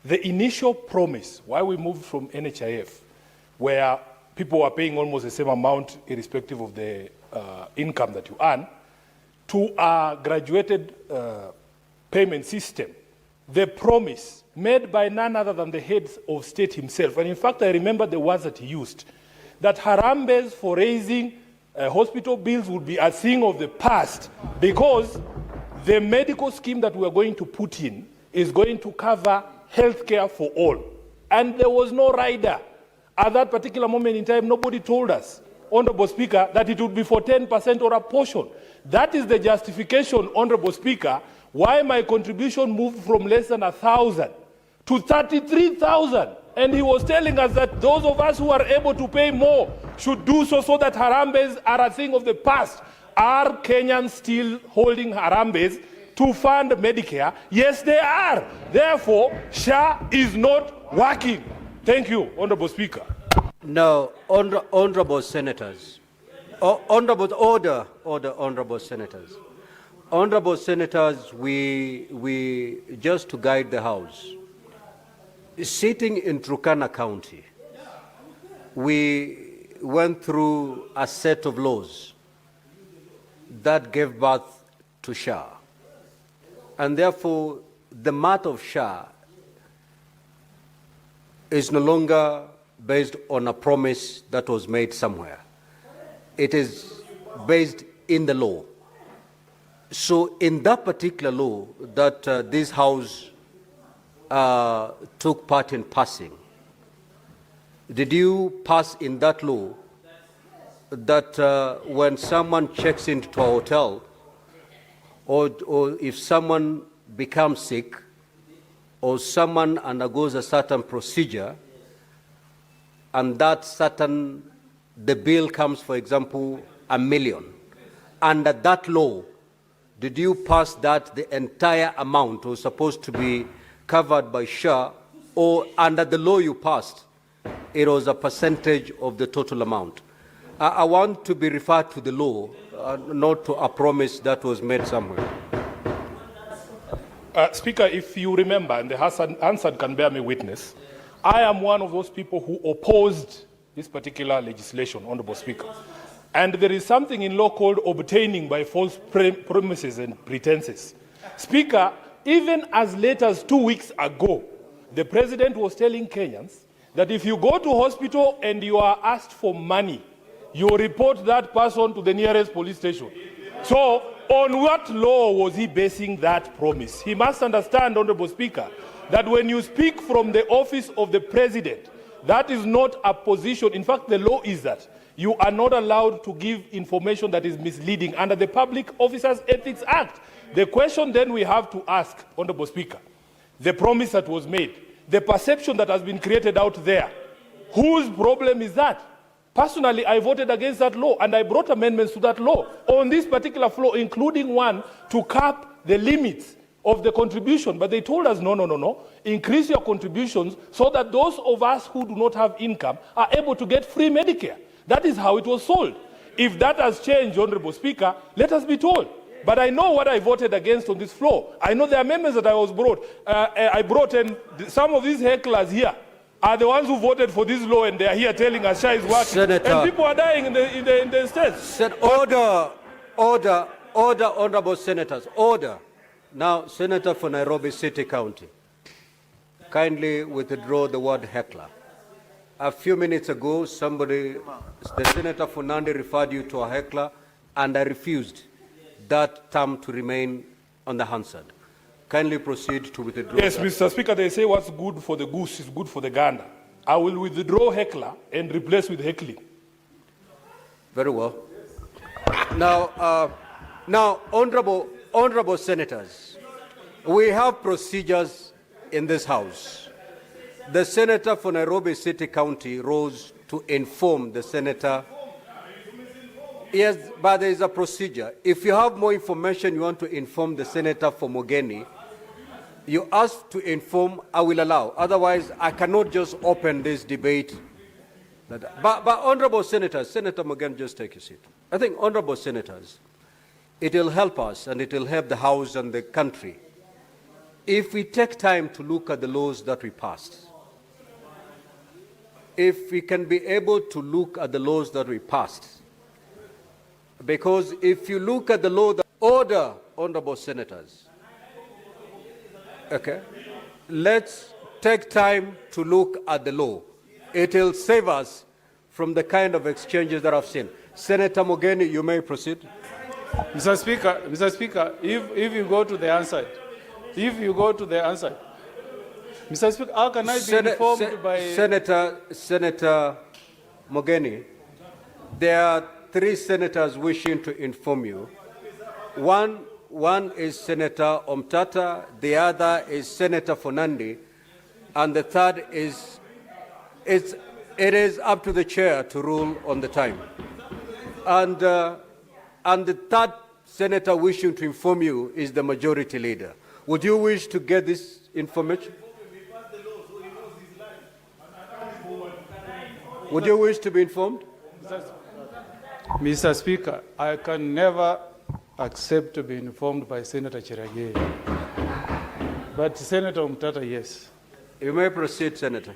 The initial promise, why we moved from NHIF, where people were paying almost the same amount irrespective of the income that you earn, to a graduated payment system, the promise made by none other than the head of state himself, and in fact I remember the words that he used, that Harambes for raising hospital bills would be a thing of the past because the medical scheme that we are going to put in is going to cover health care for all. And there was no rider. At that particular moment in time, nobody told us, Honorable Speaker, that it would be for 10% or a portion. That is the justification, Honorable Speaker, why my contribution moved from less than 1,000 to 33,000. And he was telling us that those of us who are able to pay more should do so, so that Harambes are a thing of the past. Are Kenyans still holding Harambes to fund Medicare? Yes, they are. Therefore, SHA is not working. Thank you, Honorable Speaker. Now, honorable senators, honorable senators. Honorable senators, we just to guide the House, sitting in Turkana County, we went through a set of laws that gave birth to SHA. And therefore, the matter of SHA is no longer based on a promise that was made somewhere. It is based in the law. So in that particular law that this House took part in passing, did you pass in that law that when someone checks into a hotel or if someone becomes sick or someone undergoes a certain procedure and that certain, the bill comes, for example, $1 million, under that law, did you pass that the entire amount was supposed to be covered by SHA, or under the law you passed, it was a percentage of the total amount? I want to be referred to the law, not to a promise that was made somewhere. Speaker, if you remember, and the answer can bear me witness, I am one of those people who opposed this particular legislation, Honorable Speaker. And there is something in law called obtaining by false promises and pretenses. Speaker, even as late as 2 weeks ago, the President was telling Kenyans that if you go to hospital and you are asked for money, you report that person to the nearest police station. So, on what law was he basing that promise? He must understand, Honorable Speaker, that when you speak from the office of the President, that is not a position. In fact, the law is that you are not allowed to give information that is misleading under the Public Officers Ethics Act. The question then we have to ask, Honorable Speaker, the promise that was made, the perception that has been created out there, whose problem is that? Personally, I voted against that law, and I brought amendments to that law on this particular floor, including one to cap the limits of the contribution. But they told us, no, increase your contributions so that those of us who do not have income are able to get free Medicare. That is how it was sold. If that has changed, Honorable Speaker, let us be told. But I know what I voted against on this floor. I know the amendments that I brought, and some of these hecklers here are the ones who voted for this law, and they are here telling us SHA is working. Senator, and people are dying in the states. Order, honorable senators, order. Now, Senator for Nairobi City County, kindly withdraw the word heckler. A few minutes ago, the Senator for Nandi referred you to a heckler, and I refused that term to remain unanswered. Kindly proceed to withdraw. Yes, Mr. Speaker, they say what's good for the goose is good for the gander. I will withdraw heckler and replace with heckling. Very well. Now, honorable senators, we have procedures in this House. The Senator for Nairobi City County rose to inform the Senator. Yes, but there is a procedure. If you have more information you want to inform the Senator for Mogeni, you ask to inform, I will allow. Otherwise, I cannot just open this debate. But honorable senators, Senator Mogeni, just take a seat. I think, honorable senators, it will help us and it will help the House and the country if we take time to look at the laws that we passed, if we can be able to look at the laws that we passed, because if you look at the law, the order, honorable senators, okay, let's take time to look at the law. It will save us from the kind of exchanges that I've seen. Senator Mogeni, you may proceed. Mr. Speaker, if you go to the answer, Mr. Speaker, how can I be informed by... Senator Mogeni, there are 3 senators wishing to inform you. One is Senator Omtata, the other is Senator Fonandi, and the third is, it is up to the chair to rule on the time. And the third senator wishing to inform you is the majority leader. Would you wish to get this information? Would you wish to be informed? Mr. Speaker, I can never accept to be informed by Senator Chiragye. But Senator Omtata, yes. You may proceed, Senator.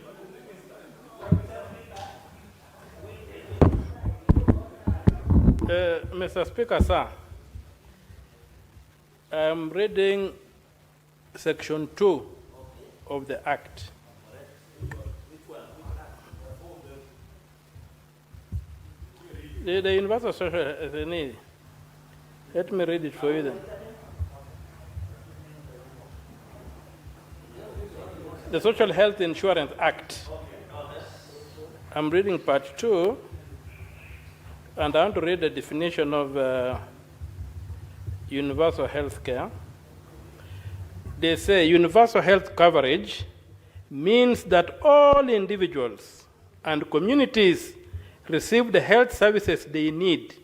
Mr. Speaker, sir, I'm reading Section 2 of the Act. The Universal Social Need. Let me read it for you then. The Social Health Insurance Act. I'm reading Part 2, and I want to read the definition of universal health care. They say universal health coverage means that all individuals and communities receive the health services they need,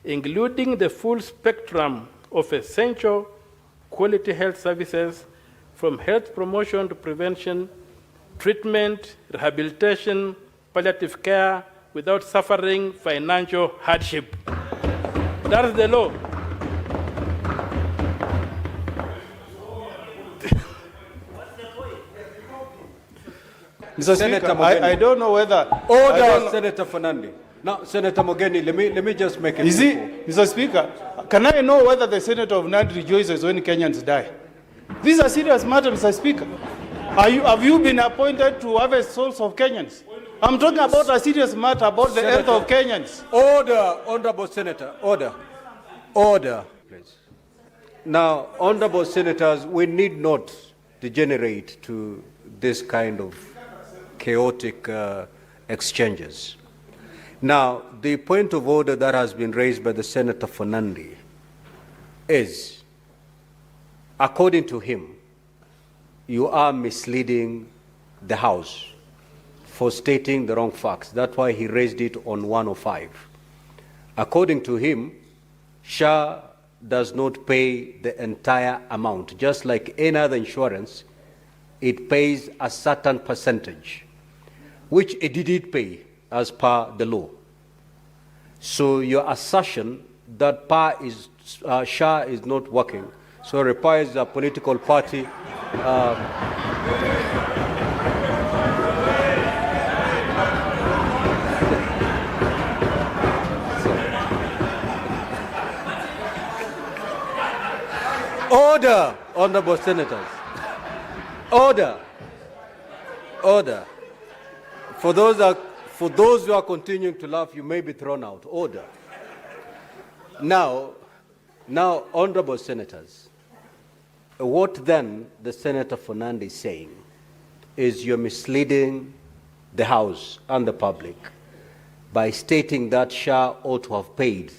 including the full spectrum of essential quality health services, from health promotion to prevention, treatment, rehabilitation, palliative care, without suffering financial hardship. That is the law. Mr. Senator Speaker, Mogeni. I don't know whether... Order, Senator Fernandi. Now, Senator Mogeni, let me just make it Is he, simple. Mr. Speaker, can I know whether the Senator of Nandi rejoices when Kenyans die? This is a serious matter, Mr. Speaker. Have you been appointed to have a souls of Kenyans? I'm talking about a serious matter about the health of Kenyans. Order, Honorable Senator, order. Order, please. Now, Honorable Senators, we need not degenerate to this kind of chaotic exchanges. Now, the point of order that has been raised by the Senator Fonandi is, according to him, you are misleading the House for stating the wrong facts. That's why he raised it on 105. According to him, SHA does not pay the entire amount. Just like any other insurance, it pays a certain percentage, which it did pay as per the law. So your assertion that SHA is not working, so requires a political party Order, Honorable Senators. Order. Order. For those who are continuing to laugh, you may be thrown out. Order. Now, Honorable Senators, what then the Senator Fernandi is saying is you're misleading the House and the public by stating that SHA ought to have paid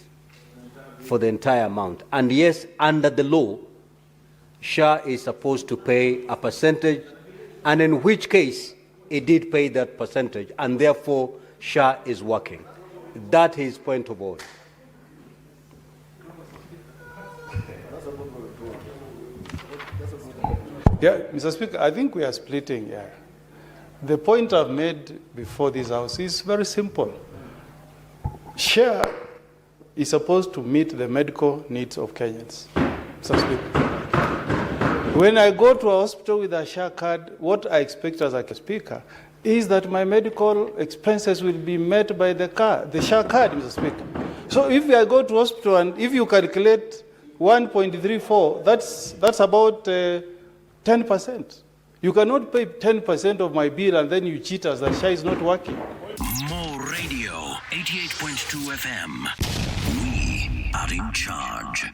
for the entire amount. And yes, under the law, SHA is supposed to pay a percentage, and in which case it did pay that percentage, and therefore SHA is working. That is point of order. Yeah, Mr. Speaker, I think we are splitting here. The point I've made before this House is very simple. SHA is supposed to meet the medical needs of Kenyans, Mr. Speaker. When I go to a hospital with a SHA card, what I expect as a speaker is that my medical expenses will be met by the SHA card, Mr. Speaker. So if I go to hospital and if you calculate 1.34, that's about 10%. You cannot pay 10% of my bill and then you cheat us that SHA is not working. More radio, 88.2 FM. We are in charge.